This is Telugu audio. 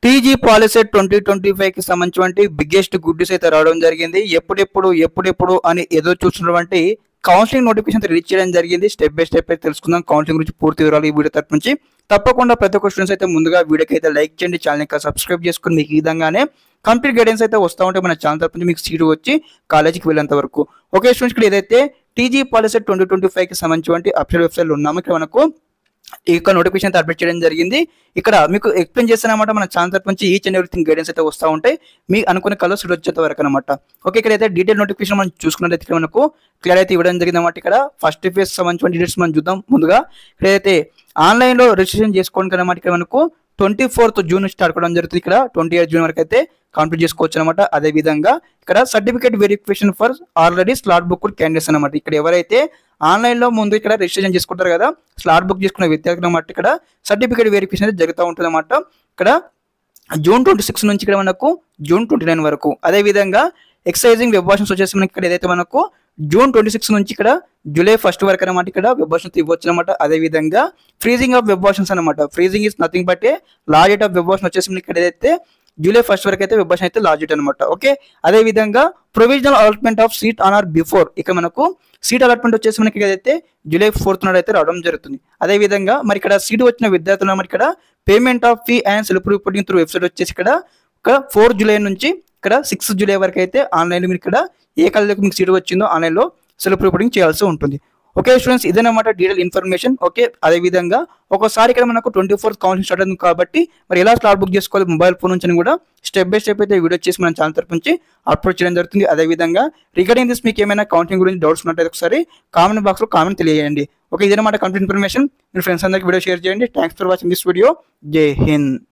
టీజీ పాలిసెట్ 2025 కి సంబంధించినటువంటి బిగ్గెస్ట్ గుడ్ న్యూస్ అయితే రావడం జరిగింది. ఎప్పుడెప్పుడు అని ఎదురు చూస్తున్నటువంటి కౌన్సిలింగ్ నోటిఫికేషన్ రిలీజ్ చేయడం జరిగింది. స్టెప్ బై స్టెప్ అయితే తెలుసుకుందాం. కౌన్సిలింగ్ గురించి పూర్తి వివరాలు ఈ వీడియో తరపు నుంచి తప్పకుండా ప్రతి ఒక్క స్టూడెంట్స్ అయితే ముందుగా వీడియోకి అయితే లైక్ చేయండి, ఛానల్ కి సబ్స్క్రైబ్ చేసుకుని మీకు ఈ విధంగానే కంప్లీట్ గైడెన్స్ అయితే వస్తూ ఉంటే మన ఛానల్ తరపు నుంచి మీకు సీటు వచ్చి కాలేజీకి వెళ్ళేంత వరకు. ఓకే స్టూడెంట్స్, ఇక్కడ ఏదైతే టీజీ పాలిసెట్ 2025 కి సంబంధించినటువంటి అఫీషియల్ వెబ్సైట్లో ఉన్నాము. ఇక్కడ మనకు ఈ యొక్క నోటిఫికేషన్ అయితే అప్డేట్ చేయడం జరిగింది. ఇక్కడ మీకు ఎక్స్ప్లెయిన్ చేస్తానమాట మన ఛానల్ తరపు నుంచి ఈచ్ అండ్ ఎవ్రీథింగ్ గైడెన్స్ అయితే వస్తూ ఉంటాయి మీ అనుకునే కలర్స్ వచ్చేంత వరకు అనమాట. ఓకే, ఇక్కడ అయితే డీటెయిల్ నోటిఫికేషన్ మనం చూసుకున్నట్లయితే ఇక్కడ మనకు క్లియర్ అయితే ఇవ్వడం జరిగింది అనమాట. ఇక్కడ ఫస్ట్ ఫేజ్ సంబంధించిన డీటెయిల్స్ మనం చూద్దాం. ముందుగా ఇక్కడైతే ఆన్లైన్లో రిజిస్ట్రేషన్ చేసుకోవడానికి అనమాట ఇక్కడ మనకు 24th జూన్ స్టార్ట్ అవ్వడం జరుగుతుంది. ఇక్కడ 28th జూన్ వరకు అయితే కంప్లీట్ చేసుకోవచ్చు అనమాట. అదే విధంగా ఇక్కడ certificate verification for already slot book candidates అనమాట. ఇక్కడ ఎవరైతే ఆన్లైన్లో ముందు ఇక్కడ రిజిస్ట్రేషన్ చేసుకుంటారు కదా, స్లాట్ బుక్ చేసుకున్న విద్యార్థులు అనమాట ఇక్కడ సర్టిఫికేట్ వెరిఫికేషన్ అయితే జరుగుతూ ఉంటుంది అనమాట. ఇక్కడ జూన్ 26 నుంచి ఇక్కడ మనకు జూన్ 29 వరకు. అదే విధంగా ఎక్సైజింగ్ వెబ్ వర్షన్స్ వచ్చేసి మనకి ఇక్కడ ఏదైతే మనకు జూన్ 26 నుంచి ఇక్కడ జూలై 1 వరకు అనమాట ఇక్కడ వెబ్ వర్షన్స్ ఇవ్వచ్చు అనమాట. అదే విధంగా ఫ్రీజింగ్ ఆఫ్ వెబ్ వర్షన్స్ అనమాట. Freezing is nothing but A last date of web version వచ్చేసి మనకి ఇక్కడ ఏదైతే జూలై 1 వరకు అయితే వెబ్ వర్షన్ అయితే లాస్ట్ డేట్ అనమాట. ఓకే, అదే విధంగా provisional allotment of seat on are before. ఇక్కడ మనకు సీట్ అలాట్మెంట్ వచ్చేసి మనకి ఏదైతే జూలై 4th నాడు అయితే రావడం జరుగుతుంది. అదే విధంగా మరి ఇక్కడ సీట్ వచ్చిన విద్యార్థులు మరి ఇక్కడ payment of fee and self reporting through website వచ్చేసి ఇక్కడ 4 జూలై నుంచి ఇక్కడ 6 జూలై వరకు అయితే ఆన్లైన్లో మీరు ఇక్కడ ఏ కాలేజీకి మీకు సీట్ వచ్చిందో ఆన్లైన్లో సెల్ఫ్ రిపోర్టింగ్ చేయాల్సి ఉంటుంది. ఓకే స్టూడెంట్స్, ఇదేనమాట డీటెయిల్ ఇన్ఫర్మేషన్. ఓకే, అదే విధంగా ఒకసారి ఇక్కడ మనకు 24th కౌన్సిలింగ్ స్టార్ట్ అవుతుంది కాబట్టి మరి ఎలా స్లాట్ బుక్ చేసుకోవాలి మొబైల్ ఫోన్ నుంచి కూడా స్టెప్ బై స్టెప్ అయితే వీడియో చేసి మన ఛానల్ తరపు నుంచి అప్లోడ్ చేయడం జరుగుతుంది. అదే విధంగా రిగార్డింగ్ దిస్ మీకు ఏమైనా కౌన్సిలింగ్ గురించి డౌట్స్ ఉన్నట్లయితే ఒకసారి కామెంట్ బాక్స్లో కామెంట్ తెలియజేయండి. ఓకే, ఇదేనమాట కంప్లీట్ ఇన్ఫర్మేషన్. మీ ఫ్రెండ్స్ అందరికీ వీడియో షేర్ చేయండి. Thanks for watching this video. జై హింద్.